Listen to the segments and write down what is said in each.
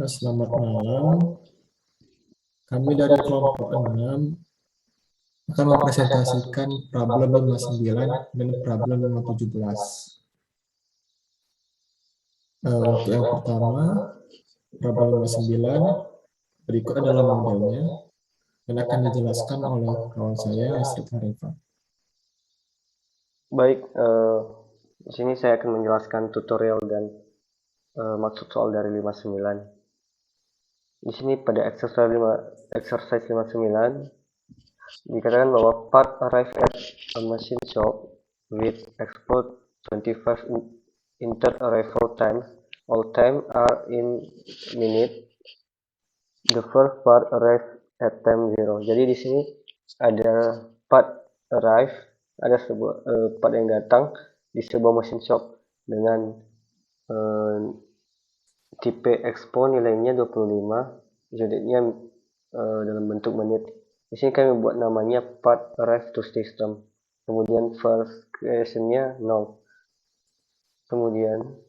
Selamat malam. Kami dari kelompok 6 akan mempresentasikan problem 59 dan problem 517. Untuk yang pertama, problem 59, berikut adalah modelnya dan akan dijelaskan oleh kawan saya, Astrid Harifah. Baik, di sini saya akan menjelaskan tutorial dan maksud soal dari 59. Di sini pada exercise 59 dikatakan bahwa part arrive at a machine shop with export 25 inter arrival time. All time are in minute. The first part arrive at time 0. Jadi di sini ada part arrive, ada sebuah part yang datang di sebuah mesin shop dengan tipe expo nilainya 25, unitnya dalam bentuk menit. Di sini kami buat namanya part arrive to system. Kemudian first creation-nya 0. Kemudian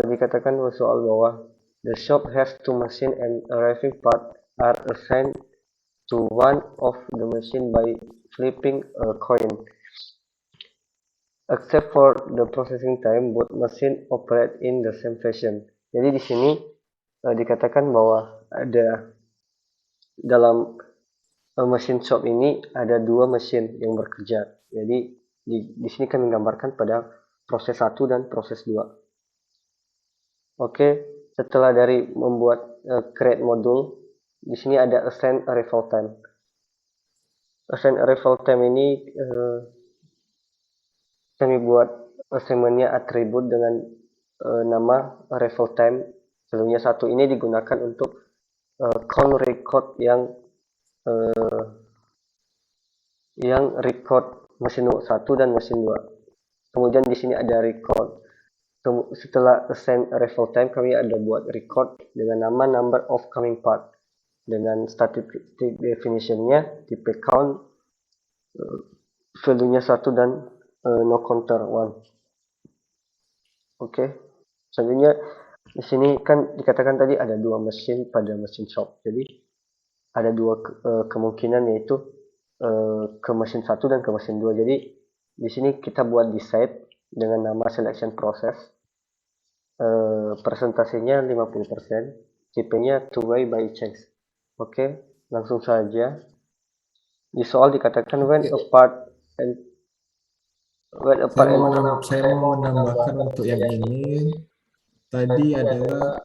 dikatakan soal bahwa the shop has two machine and arriving part are assigned to one of the machine by flipping a coin. Except for the processing time, both machine operate in the same fashion. Jadi di sini dikatakan bahwa ada dalam mesin shop ini ada dua mesin yang bekerja. Jadi di sini kami gambarkan pada proses 1 dan proses 2. Oke, setelah dari membuat create modul, di sini ada assign arrival time. Assign arrival time ini kami buat assignmentnya atribut dengan nama arrival time. Sebelumnya 1 ini digunakan untuk count record yang record mesin 1 dan mesin 2. Kemudian di sini ada record. Setelah assign arrival time, kami ada buat record dengan nama number of coming part. Dengan static definition-nya tipe count, value-nya 1 dan no counter 1. Oke. Selanjutnya di sini kan dikatakan tadi ada dua mesin pada mesin shop. Jadi ada dua kemungkinan, yaitu ke mesin 1 dan ke mesin 2. Jadi di sini kita buat decide dengan nama selection process. Presentasinya 50%, tipenya two-way by chance. Oke, langsung saja. Di soal dikatakan when apart and Saya mau menambahkan untuk yang ini, tadi adalah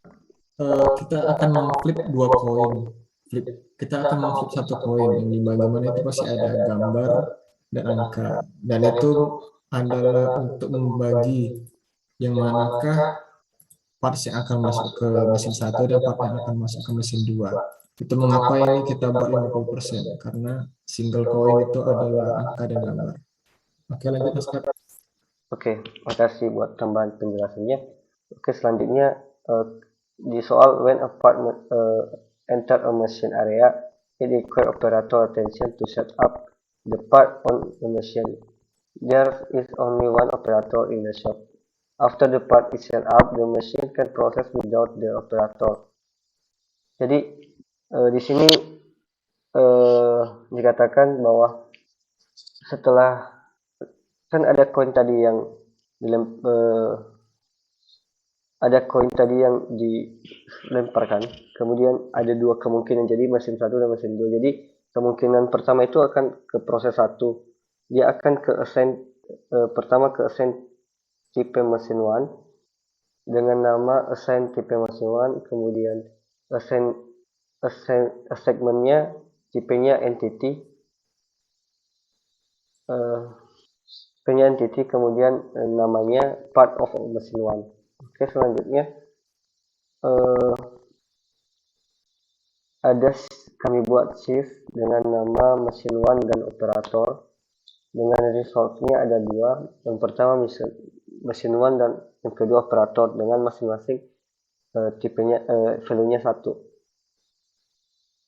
kita akan mengflip dua koin. Kita akan mengflip satu koin, yang di bagian itu pasti ada gambar dan angka. Dan itu adalah untuk membagi yang manakah parts yang akan masuk ke mesin 1 dan part yang akan masuk ke mesin 2. Itu mengapa ini kita buat 50%, karena single coin itu adalah angka dan gambar. Oke, lanjut Mas Kak. Oke, makasih buat tambahan penjelasannya. Oke, selanjutnya di soal when a part enter a machine area, it requires operator attention to set up the part on the machine. There is only one operator in the shop. After the part is set up, the machine can process without the operator. Jadi di sini dikatakan bahwa setelah kan ada koin tadi yang dilemparkan, kemudian ada dua kemungkinan, jadi mesin 1 dan mesin 2. Jadi kemungkinan pertama itu akan ke proses 1, dia akan ke assign pertama ke assign tipe mesin 1 dengan nama assign tipe mesin 1, kemudian assign segmennya tipenya entity, kemudian namanya part of mesin 1. Oke, selanjutnya kami buat shift dengan nama mesin 1 dan operator. Dengan resultnya ada dua. Yang pertama mesin 1 dan yang kedua operator dengan masing-masing tipenya value-nya 1.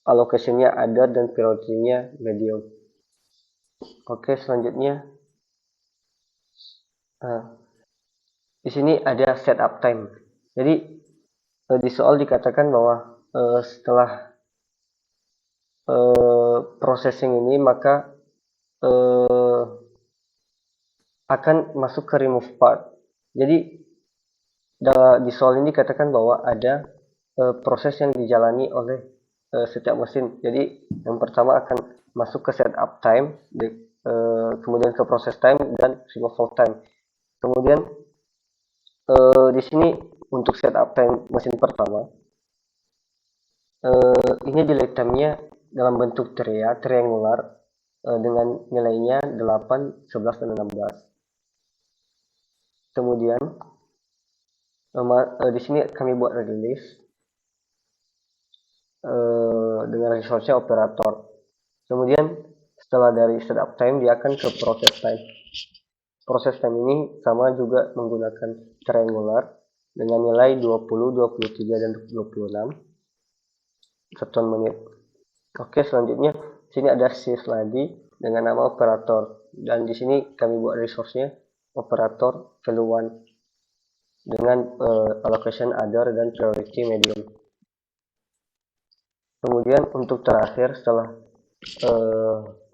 Allocation-nya ada dan priority-nya medium. Oke, selanjutnya di sini ada setup time. Jadi di soal dikatakan bahwa setelah processing ini maka akan masuk ke remove part. Jadi di soal ini dikatakan bahwa ada proses yang dijalani oleh setiap mesin. Jadi yang pertama akan masuk ke setup time, kemudian ke process time dan removal time. Kemudian di sini untuk setup time mesin pertama, ini delay time-nya dalam bentuk triangular dengan nilainya 8, 11, dan 16. Kemudian di sini kami buat release dengan resource-nya operator. Kemudian setelah dari setup time dia akan ke process time. Proses time ini sama juga menggunakan triangular dengan nilai 20, 23, dan 26 satuan menit. Oke, selanjutnya sini ada sys lagi dengan nama operator, dan di sini kami buat resource-nya operator value 1 dengan allocation other dan priority medium. Kemudian untuk terakhir setelah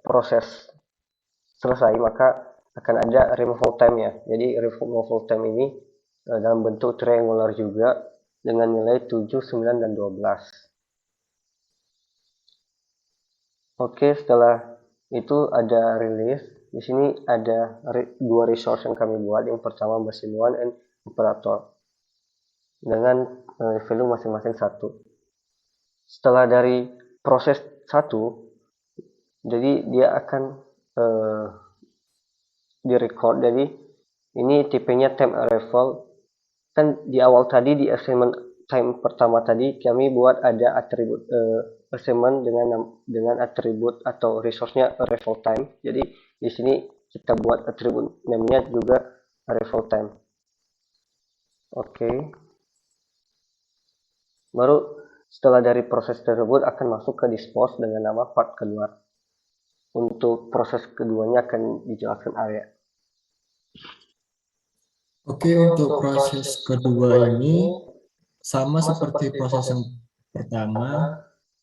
proses selesai maka akan ada removal time ya. Jadi removal time ini dalam bentuk triangular juga dengan nilai 7, 9, dan 12. Oke, setelah itu ada release. Di sini ada dua resource yang kami buat. Yang pertama mesin 1 and operator dengan value masing-masing 1. Setelah dari proses 1, jadi dia akan direcord. Jadi ini tipenya time arrival. Kan di awal tadi di assignment time pertama tadi kami buat ada atribut assignment dengan atribut atau resource-nya arrival time. Jadi di sini kita buat atribut name-nya juga arrival time. Oke. Baru setelah dari proses tersebut akan masuk ke dispose dengan nama part kedua. Untuk proses keduanya akan dijelaskan area. Oke, untuk proses kedua ini sama seperti proses yang pertama,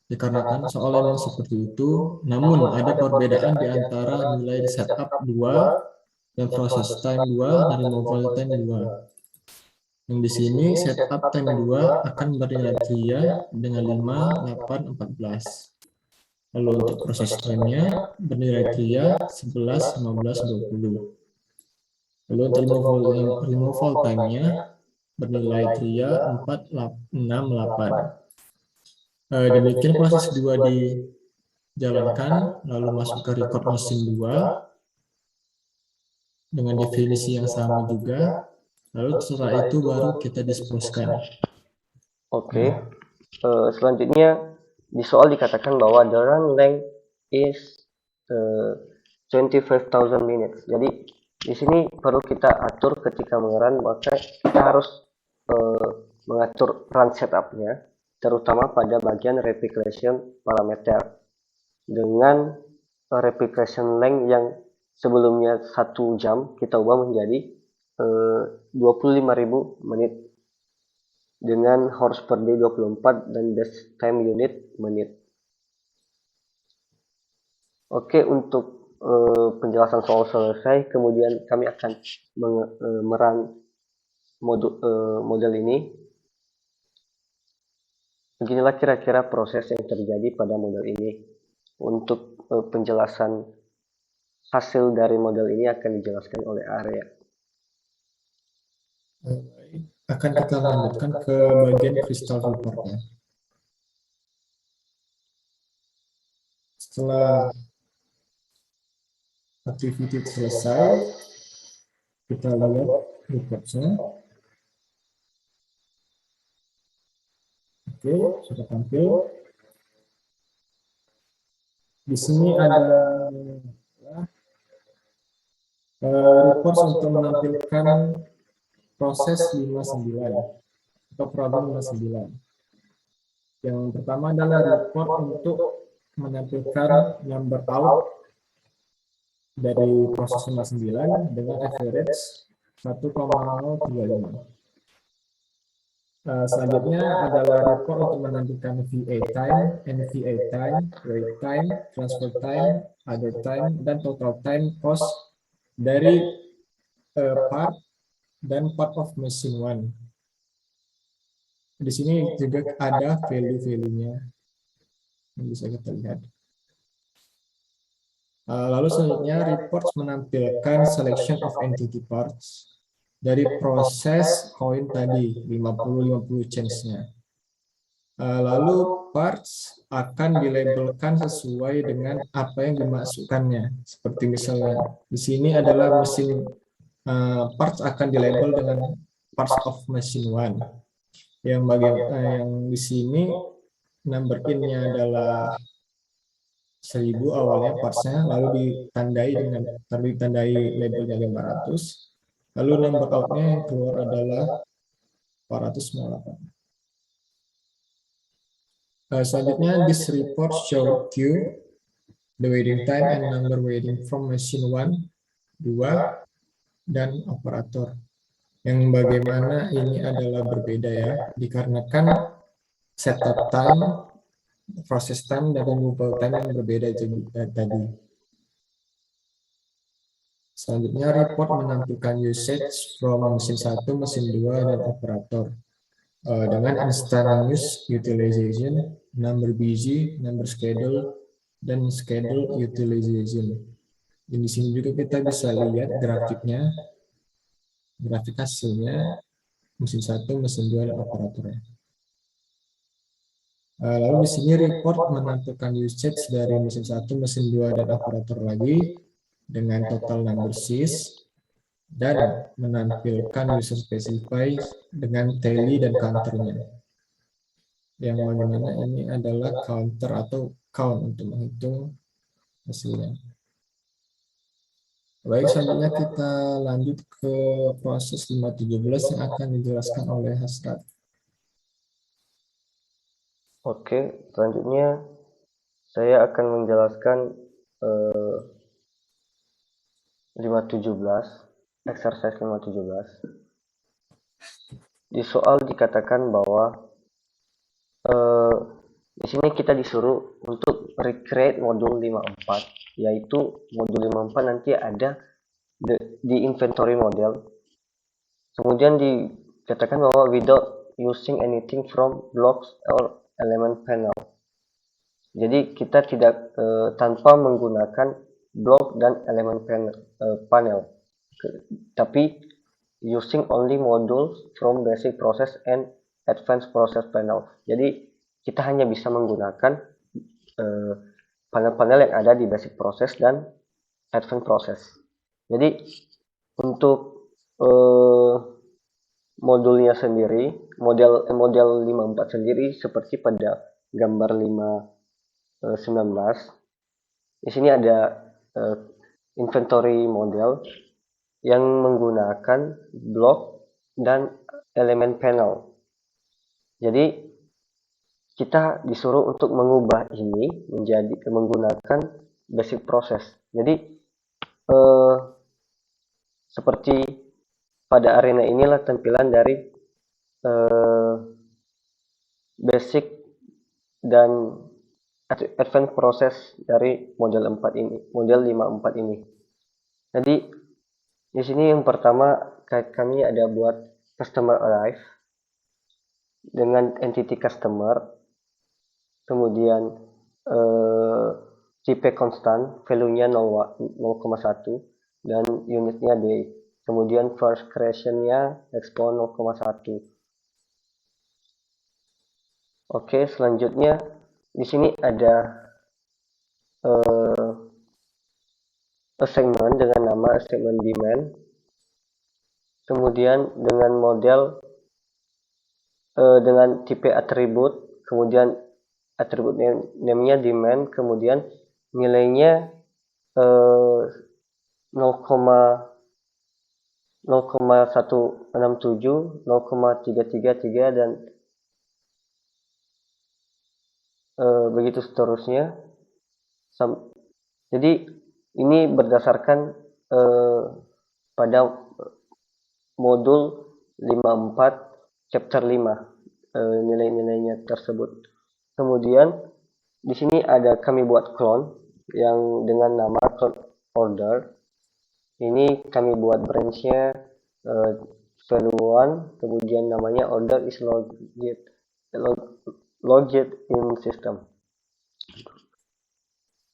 dikarenakan soal memang seperti itu, namun ada perbedaan di antara nilai di setup 2 dan proses time 2 dan removal time 2. Yang di sini setup time 2 akan bernilai tria dengan 5, 8, 14. Lalu untuk proses time-nya bernilai tria 11, 15, 20. Lalu untuk removal time-nya bernilai tria 4, 6, 8. Demikian proses kedua dijalankan, lalu masuk ke record mesin 2 dengan definisi yang sama juga. Lalu setelah itu baru kita disposkan. Oke. Selanjutnya di soal dikatakan bahwa the run length is 25,000 minutes. Jadi di sini perlu kita atur ketika mengerun, maka kita harus mengatur run setup-nya, terutama pada bagian replication parameter dengan replication length yang sebelumnya 1 jam kita ubah menjadi 25.000 menit dengan horse per day 24 dan dash time unit menit. Oke, untuk penjelasan soal selesai, kemudian kami akan merun model ini. Beginilah kira-kira proses yang terjadi pada model ini. Untuk penjelasan hasil dari model ini akan dijelaskan oleh Arya. Akan kita lanjutkan ke bagian crystal report-nya. Setelah activity selesai, kita lihat report-nya. Oke, sudah tampil. Di sini ada report untuk menampilkan proses 59 atau problem 59. Yang pertama adalah report untuk menampilkan number out dari proses 59 dengan average 1,035. Selanjutnya adalah report untuk menentukan VA time, NVA time, wait time, transfer time, other time, dan total time cost dari part dan part of machine one. Di sini juga ada value-value-nya yang bisa kita lihat. Lalu selanjutnya reports menampilkan selection of entity parts dari proses koin tadi 50-50 change-nya. Lalu parts akan dilabelkan sesuai dengan apa yang dimasukkannya. Seperti misalnya di sini adalah mesin parts akan dilabel dengan parts of machine one. Yang di sini number in-nya adalah 1000 awalnya partsnya, lalu ditandai labelnya 500, lalu number out-nya yang keluar adalah 498. Selanjutnya, this report show queue, the waiting time and number waiting from machine 1, 2, dan operator. Yang bagaimana ini adalah berbeda ya, dikarenakan setup time, process time, dan removal time yang berbeda itu tadi. Selanjutnya, report menampilkan usage from mesin 1, mesin 2, dan operator. Dengan instantaneous utilization, number busy, number schedule, dan schedule utilization. Dan di sini juga kita bisa lihat grafiknya, grafik hasilnya, mesin 1, mesin 2, dan operatornya. Lalu di sini report menampilkan usage dari mesin 1, mesin 2, dan operator lagi dengan total number sys dan menampilkan user specify dengan tally dan counternya. Yang mana ini adalah counter atau count untuk menghitung hasilnya. Baik, selanjutnya kita lanjut ke proses 517 yang akan dijelaskan oleh Hasrat. Oke, selanjutnya saya akan menjelaskan 517, exercise 517. Di soal dikatakan bahwa di sini kita disuruh untuk recreate modul 54, yaitu modul 54 nanti ada di inventory model. Kemudian dikatakan bahwa without using anything from blocks or element panel. Jadi kita tidak tanpa menggunakan blok dan elemen panel, tapi using only modules from basic process and advanced process panel. Jadi kita hanya bisa menggunakan panel-panel yang ada di basic process dan advanced process. Jadi untuk modulnya sendiri, model 54 sendiri seperti pada gambar 519. Di sini ada inventory model yang menggunakan blok dan elemen panel. Jadi kita disuruh untuk mengubah ini menjadi menggunakan basic process. Jadi seperti pada arena inilah tampilan dari basic dan advanced process dari model 4 ini, model 54 ini. Jadi di sini yang pertama kami ada buat customer arrive dengan entity customer, kemudian tipe konstan, value-nya 0,1 dan unitnya D. Kemudian first creation-nya expo 0,1. Oke, selanjutnya di sini ada assignment dengan nama assignment demand. Kemudian dengan model dengan tipe atribut, kemudian atribut name-nya demand, kemudian nilainya 0,167, 0,333 dan begitu seterusnya. Jadi ini berdasarkan pada modul 54 chapter 5. nilai-nilainya tersebut. Kemudian di sini ada kami buat clone yang dengan nama clone order. Ini kami buat branchnya value 1, kemudian namanya order is logged in system.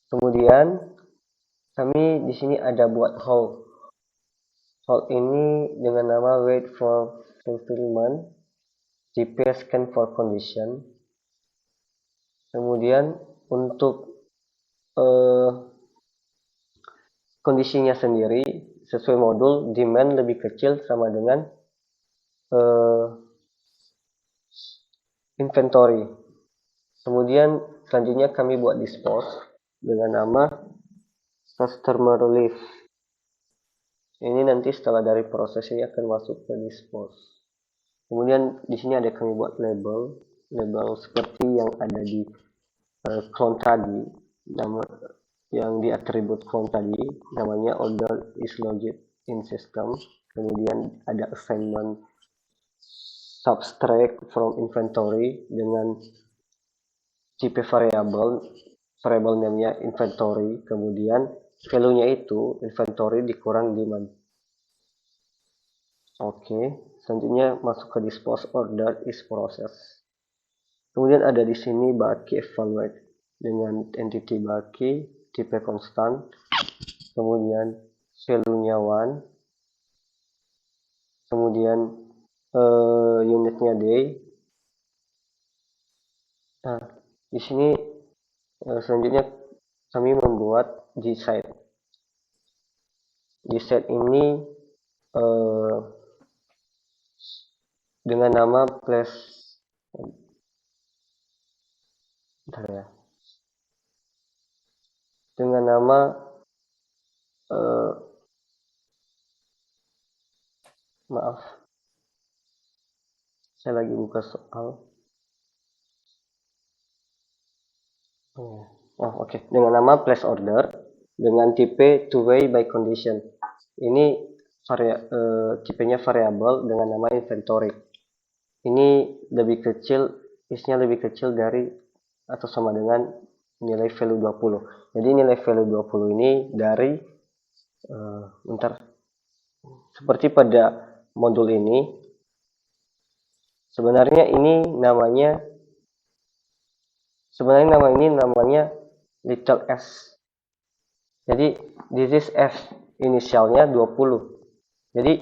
Kemudian kami di sini ada buat hold. Hold ini dengan nama wait for fulfillment, JP scan for condition. Kemudian untuk kondisinya sendiri sesuai modul, demand lebih kecil sama dengan inventory. Kemudian selanjutnya kami buat dispose dengan nama customer relief. Ini nanti setelah dari proses ini akan masuk ke dispose. Kemudian di sini ada kami buat label seperti yang ada di clone tadi, nama yang di atribut clone tadi, namanya order is logged in system. Kemudian ada assignment subtract from inventory dengan JP variable name-nya inventory, kemudian value-nya itu inventory dikurang demand. Oke, selanjutnya masuk ke dispose order is process. Kemudian ada di sini baki evaluate dengan entity baki tipe konstan, kemudian value-nya 1, kemudian unitnya day. Nah, di sini selanjutnya kami membuat G-site. G-site ini dengan nama place dengan nama maaf, saya lagi buka soal. Oke. Dengan nama place order dengan tipe two-way by condition. Ini tipenya variabel dengan nama inventory. Ini lebih kecil, isinya lebih kecil dari atau sama dengan nilai value 20. Jadi nilai value 20 ini dari seperti pada modul ini, sebenarnya nama ini namanya little s. Jadi this is f, inisialnya 20. Jadi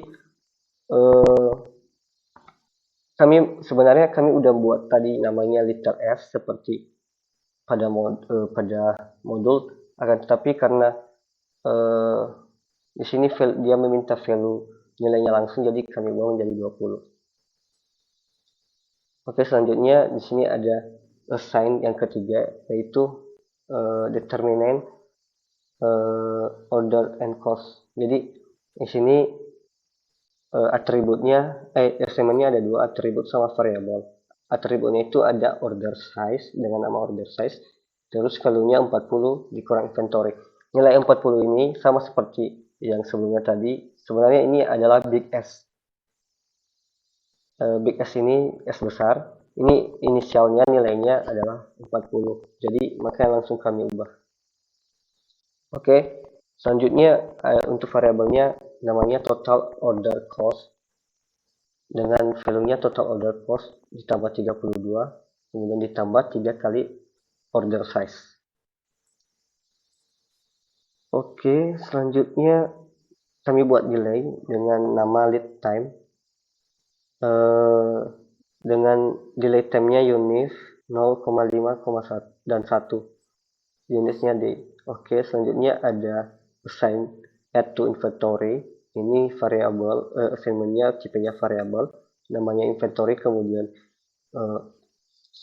kami udah buat tadi namanya little s seperti pada modul, akan tetapi karena di sini dia meminta value nilainya langsung, jadi kami buang menjadi 20. Oke, selanjutnya di sini ada assign yang ketiga, yaitu determinant order and cost. Jadi di sini assignment-nya ada dua, atribut sama variabel. Atributnya itu ada order size dengan nama order size, terus value-nya 40 dikurang inventory. Nilai 40 ini sama seperti yang sebelumnya tadi, sebenarnya ini adalah big S. Big S ini S besar, ini inisialnya nilainya adalah 40, jadi makanya langsung kami ubah. Oke, selanjutnya untuk variabelnya namanya total order cost dengan value-nya total order cost ditambah 32, kemudian ditambah 3 kali order size. Oke, selanjutnya kami buat delay dengan nama lead time. Dengan delay time-nya unit 0,5, dan 1. Unitnya D. Oke, selanjutnya ada assign add to inventory. Ini variabel, assignment-nya tipenya variabel, namanya inventory, kemudian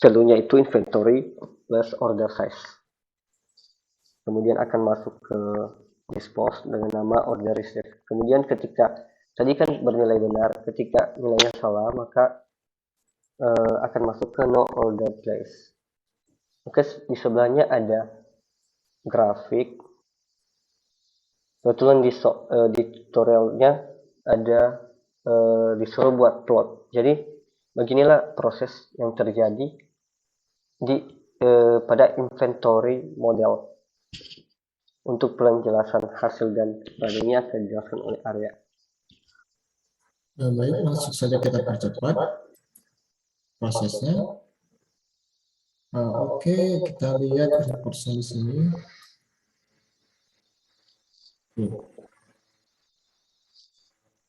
value-nya itu inventory plus order size. Kemudian akan masuk ke dispose dengan nama order receive. Kemudian ketika tadi kan bernilai benar, ketika nilainya salah maka akan masuk ke no order place. Oke, di sebelahnya ada grafik. Kebetulan di tutorialnya ada disuruh buat plot. Jadi Beginilah proses yang terjadi di pada inventory model. Untuk penjelasan hasil dan barunya akan dijelaskan oleh Arya. Baik, langsung saja kita percepat prosesnya. Oke, kita lihat reportnya di sini.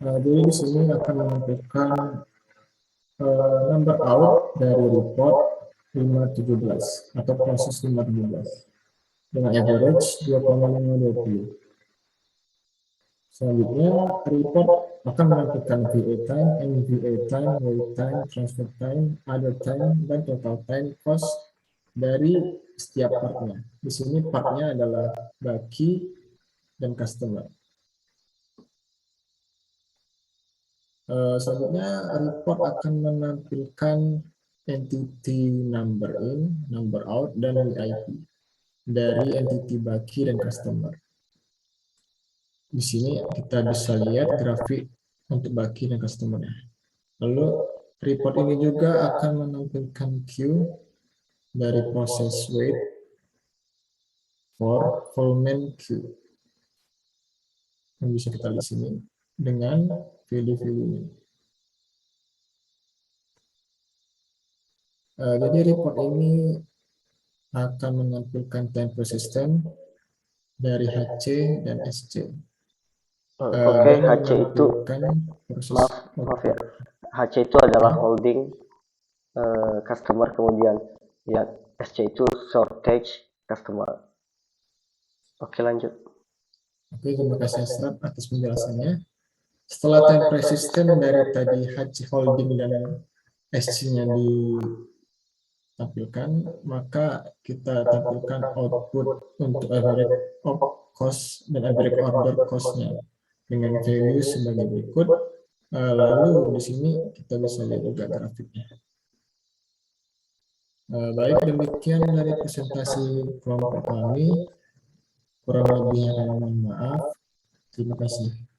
Jadi di sini akan menampilkan number out dari report 517 atau proses 517 dengan average 2,520. Selanjutnya, report akan menampilkan VA time, MVA time, wait time, transfer time, other time, dan total time cost dari setiap partnya. Di sini partnya adalah baki dan customer. Selanjutnya, report akan menampilkan entity number in, number out, dan VIP dari entity baki dan customer. Di sini kita bisa lihat grafik untuk baki dan customer-nya. Lalu report ini juga akan menampilkan queue dari proses wait for fulfillment queue yang bisa kita lihat di sini dengan value-value ini. Jadi report ini akan menampilkan time persistent dari HC dan SC. Oke, HC itu proses maaf ya. HC itu adalah holding customer, kemudian ya SC itu shortage customer. Oke, lanjut. Oke, terima kasih Asraf atas penjelasannya. Setelah time persistent dari tadi HC holding dan SC-nya ditampilkan, maka kita tampilkan output untuk average of cost dan average order cost-nya dengan value sebagai berikut. Lalu di sini kita bisa lihat juga grafiknya. Baik, demikian dari presentasi kelompok kami. Kurang lebihnya mohon maaf. Terima kasih.